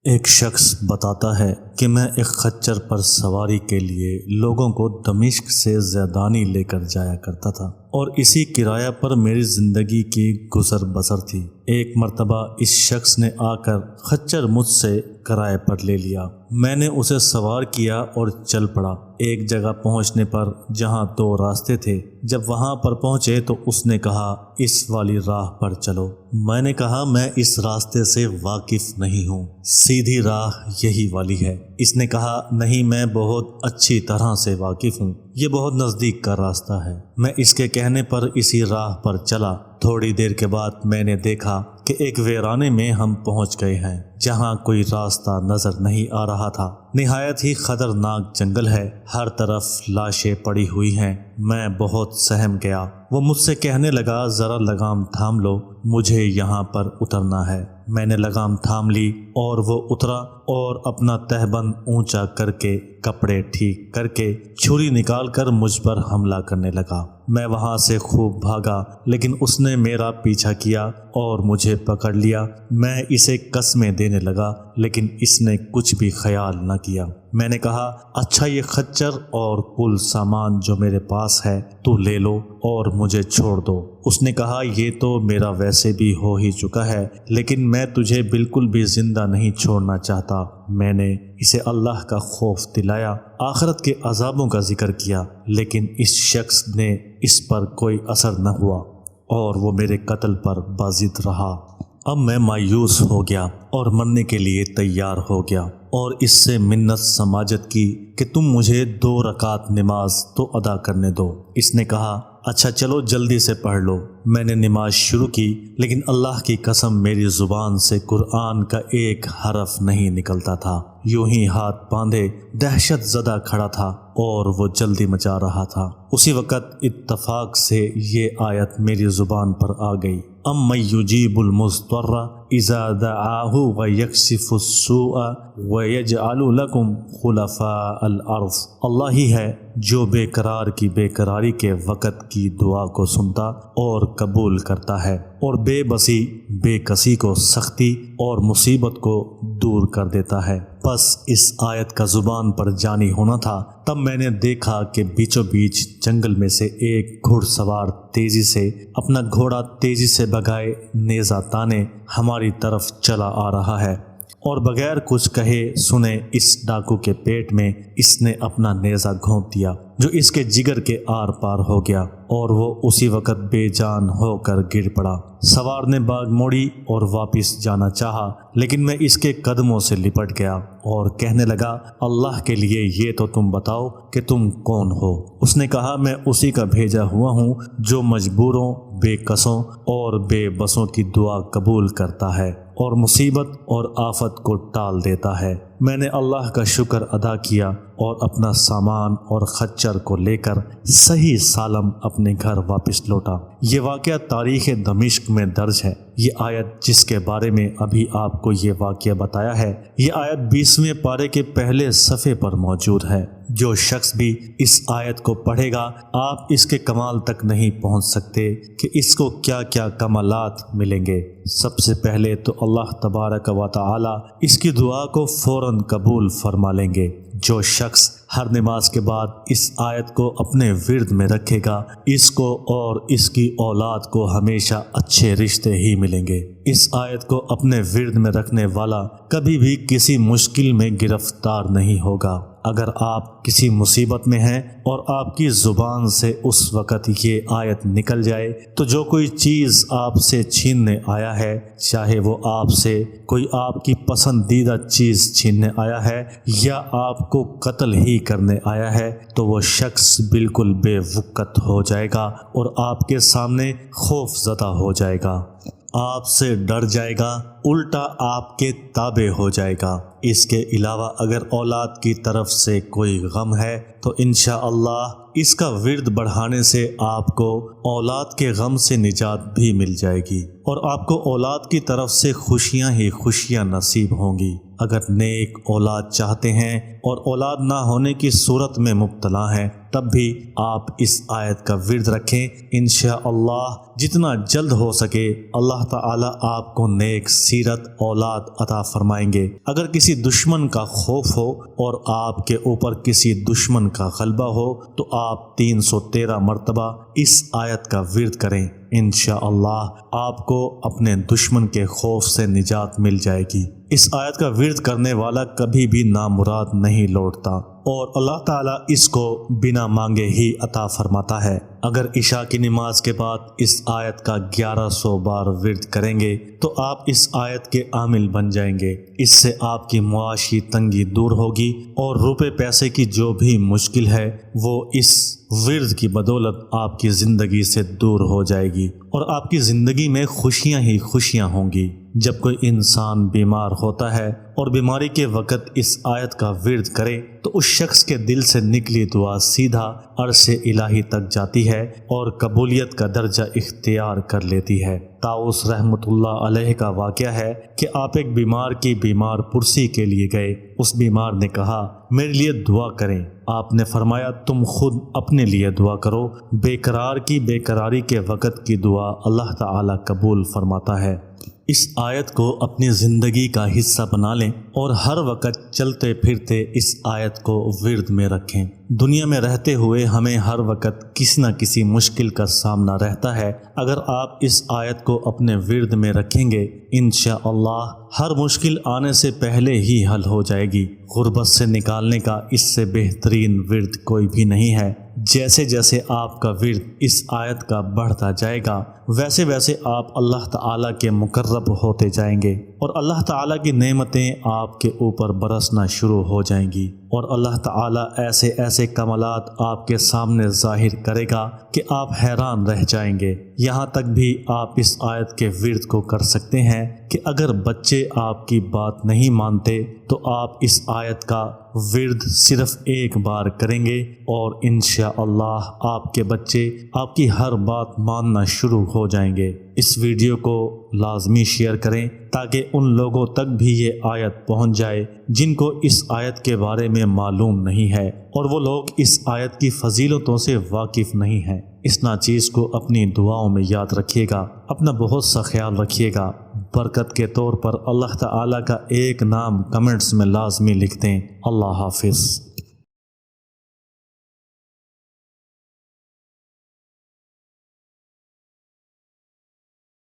ایک شخص بتاتا ہے کہ میں ایک خچر پر سواری کے لیے لوگوں کو دمشق سے زیدانی لے کر جایا کرتا تھا اور اسی کرایہ پر میری زندگی کی گزر بسر تھی۔ ایک مرتبہ اس شخص نے آ کر خچر مجھ سے کرائے پر لے لیا۔ میں نے اسے سوار کیا اور چل پڑا۔ ایک جگہ پہنچنے پر جہاں 2 راستے تھے، جب وہاں پر پہنچے تو اس نے کہا اس والی راہ پر چلو۔ میں نے کہا میں اس راستے سے واقف نہیں ہوں، سیدھی راہ یہی والی ہے۔ اس نے کہا نہیں، میں بہت اچھی طرح سے واقف ہوں، یہ بہت نزدیک کا راستہ ہے۔ میں اس کے کہنے پر اسی راہ پر چلا۔ تھوڑی دیر کے بعد میں نے دیکھا کہ ایک ویرانے میں ہم پہنچ گئے ہیں جہاں کوئی راستہ نظر نہیں آ رہا تھا۔ نہایت ہی خطرناک جنگل ہے، ہر طرف لاشیں پڑی ہوئی ہیں۔ میں بہت سہم گیا۔ وہ مجھ سے کہنے لگا ذرا لگام تھام لو، مجھے یہاں پر اترنا ہے۔ میں نے لگام تھام لی اور وہ اترا اور اپنا تہبند اونچا کر کے کپڑے ٹھیک کر کے چھری نکال کر مجھ پر حملہ کرنے لگا۔ میں وہاں سے خوب بھاگا لیکن اس نے میرا پیچھا کیا اور مجھے پکڑ لیا۔ میں اسے قسمیں دینے لگا لیکن اس نے کچھ بھی خیال نہ کیا۔ میں نے کہا اچھا، یہ خچر اور کل سامان جو میرے پاس ہے تو لے لو اور مجھے چھوڑ دو۔ اس نے کہا یہ تو میرا ویسے بھی ہو ہی چکا ہے، لیکن میں تجھے بالکل بھی زندہ نہیں چھوڑنا چاہتا۔ میں نے اسے اللہ کا خوف دلایا، آخرت کے عذابوں کا ذکر کیا، لیکن اس شخص نے اس پر کوئی اثر نہ ہوا اور وہ میرے قتل پر بازد رہا۔ اب میں مایوس ہو گیا اور مرنے کے لیے تیار ہو گیا اور اس سے منت سماجت کی کہ تم مجھے 2 رکعت نماز تو ادا کرنے دو۔ اس نے کہا اچھا چلو جلدی سے پڑھ لو۔ میں نے نماز شروع کی لیکن اللہ کی قسم میری زبان سے قرآن کا ایک حرف نہیں نکلتا تھا۔ یوں ہی ہاتھ باندھے دہشت زدہ کھڑا تھا اور وہ جلدی مچا رہا تھا۔ اسی وقت اتفاق سے یہ آیت میری زبان پر آ گئی، اَمَّن يُجِيبُ الْمُضْطَرَّ إِذَا دَعَاهُ وَيَكْشِفُ السُّوءَ وَيَجْعَلُ لَكُمْ خُلَفَاءَ الْأَرْضِ۔ اللہ ہی ہے جو بے قرار کی بے قراری کے وقت کی دعا کو سنتا اور قبول کرتا ہے اور بے بسی بے کسی کو سختی اور مصیبت کو دور کر دیتا ہے۔ پس اس آیت کا زبان پر جانی ہونا تھا۔ تب میں نے دیکھا کہ بیچوں بیچ جنگل میں سے ایک گھڑ سوار تیزی سے اپنا گھوڑا تیزی سے بگائے نیزہ تانے ہماری طرف چلا آ رہا ہے اور بغیر کچھ کہے سنے اس ڈاکو کے پیٹ میں اس نے اپنا نیزہ گھونپ دیا جو اس کے جگر کے آر پار ہو گیا اور وہ اسی وقت بے جان ہو کر گر پڑا۔ سوار نے باغ موڑی اور واپس جانا چاہا لیکن میں اس کے قدموں سے لپٹ گیا اور کہنے لگا اللہ کے لیے یہ تو تم بتاؤ کہ تم کون ہو۔ اس نے کہا میں اسی کا بھیجا ہوا ہوں جو مجبوروں، بے کسوں اور بے بسوں کی دعا قبول کرتا ہے اور مصیبت اور آفت کو ٹال دیتا ہے۔ میں نے اللہ کا شکر ادا کیا اور اپنا سامان اور خچر کو لے کر صحیح سالم اپنے گھر واپس لوٹا۔ یہ واقعہ تاریخ دمشق میں درج ہے۔ یہ آیت جس کے بارے میں ابھی آپ کو یہ واقعہ بتایا ہے، یہ آیت 20ویں پارے کے پہلے صفحے پر موجود ہے۔ جو شخص بھی اس آیت کو پڑھے گا آپ اس کے کمال تک نہیں پہنچ سکتے کہ اس کو کیا کیا کمالات ملیں گے۔ سب سے پہلے تو اللہ تبارک و تعالی اس کی دعا کو فوراً قبول فرما لیں گے۔ جو شخص ہر نماز کے بعد اس آیت کو اپنے ورد میں رکھے گا اس کو اور اس کی اولاد کو ہمیشہ اچھے رشتے ہی ملیں گے۔ اس آیت کو اپنے ورد میں رکھنے والا کبھی بھی کسی مشکل میں گرفتار نہیں ہوگا۔ اگر آپ کسی مصیبت میں ہیں اور آپ کی زبان سے اس وقت یہ آیت نکل جائے تو جو کوئی چیز آپ سے چھیننے آیا ہے، چاہے وہ آپ سے کوئی آپ کی پسندیدہ چیز چھیننے آیا ہے یا آپ کو قتل ہی کرنے آیا ہے، تو وہ شخص بالکل بے وقت ہو جائے گا اور آپ کے سامنے خوف زدہ ہو جائے گا، آپ سے ڈر جائے گا، الٹا آپ کے تابع ہو جائے گا۔ اس کے علاوہ اگر اولاد کی طرف سے کوئی غم ہے تو انشاءاللہ اس کا ورد بڑھانے سے آپ کو اولاد کے غم سے نجات بھی مل جائے گی اور آپ کو اولاد کی طرف سے خوشیاں ہی خوشیاں نصیب ہوں گی۔ اگر نیک اولاد چاہتے ہیں اور اولاد نہ ہونے کی صورت میں مبتلا ہیں تب بھی آپ اس آیت کا ورد رکھیں۔ انشاءاللہ جتنا جلد ہو سکے اللہ تعالیٰ آپ کو نیک سیرت اولاد عطا فرمائیں گے۔ اگر کسی دشمن کا خوف ہو اور آپ کے اوپر کسی دشمن کا غلبہ ہو تو آپ 313 مرتبہ اس آیت کا ورد کریں، انشاءاللہ آپ کو اپنے دشمن کے خوف سے نجات مل جائے گی۔ اس آیت کا ورد کرنے والا کبھی بھی نامراد نہیں لوٹتا اور اللہ تعالیٰ اس کو بنا مانگے ہی عطا فرماتا ہے۔ اگر عشاء کی نماز کے بعد اس آیت کا 1100 بار ورد کریں گے تو آپ اس آیت کے عامل بن جائیں گے۔ اس سے آپ کی معاشی تنگی دور ہوگی اور روپے پیسے کی جو بھی مشکل ہے وہ اس ورد کی بدولت آپ کی زندگی سے دور ہو جائے گی اور آپ کی زندگی میں خوشیاں ہی خوشیاں ہوں گی۔ جب کوئی انسان بیمار ہوتا ہے اور بیماری کے وقت اس آیت کا ورد کرے تو اس شخص کے دل سے نکلی دعا سیدھا عرش الہی تک جاتی ہے اور قبولیت کا درجہ اختیار کر لیتی ہے۔ طاؤس رحمۃ اللہ علیہ کا واقعہ ہے کہ آپ ایک بیمار کی بیمار پرسی کے لیے گئے۔ اس بیمار نے کہا میرے لیے دعا کریں۔ آپ نے فرمایا تم خود اپنے لیے دعا کرو، بے قرار کی بے قراری کے وقت کی دعا اللہ تعالی قبول فرماتا ہے۔ اس آیت کو اپنی زندگی کا حصہ بنا لیں اور ہر وقت چلتے پھرتے اس آیت کو ورد میں رکھیں۔ دنیا میں رہتے ہوئے ہمیں ہر وقت کسی نہ کسی مشکل کا سامنا رہتا ہے۔ اگر آپ اس آیت کو اپنے ورد میں رکھیں گے انشاءاللہ ہر مشکل آنے سے پہلے ہی حل ہو جائے گی۔ غربت سے نکالنے کا اس سے بہترین ورد کوئی بھی نہیں ہے۔ جیسے جیسے آپ کا ورد اس آیت کا بڑھتا جائے گا ویسے ویسے آپ اللہ تعالیٰ کے مقرب ہوتے جائیں گے اور اللہ تعالیٰ کی نعمتیں آپ کے اوپر برسنا شروع ہو جائیں گی اور اللہ تعالیٰ ایسے ایسے کمالات آپ کے سامنے ظاہر کرے گا کہ آپ حیران رہ جائیں گے۔ یہاں تک بھی آپ اس آیت کے ورد کو کر سکتے ہیں کہ اگر بچے آپ کی بات نہیں مانتے تو آپ اس آیت کا ورد صرف ایک بار کریں گے اور انشاءاللہ آپ کے بچے آپ کی ہر بات ماننا شروع ہو جائیں گے۔ اس ویڈیو کو لازمی شیئر کریں تاکہ ان لوگوں تک بھی یہ آیت پہنچ جائے جن کو اس آیت کے بارے میں معلوم نہیں ہے اور وہ لوگ اس آیت کی فضیلتوں سے واقف نہیں ہیں۔ اس ناچیز کو اپنی دعاؤں میں یاد رکھیے گا، اپنا بہت سا خیال رکھیے گا۔ برکت کے طور پر اللہ تعالیٰ کا ایک نام کمنٹس میں لازمی لکھ دیں۔ اللہ حافظ۔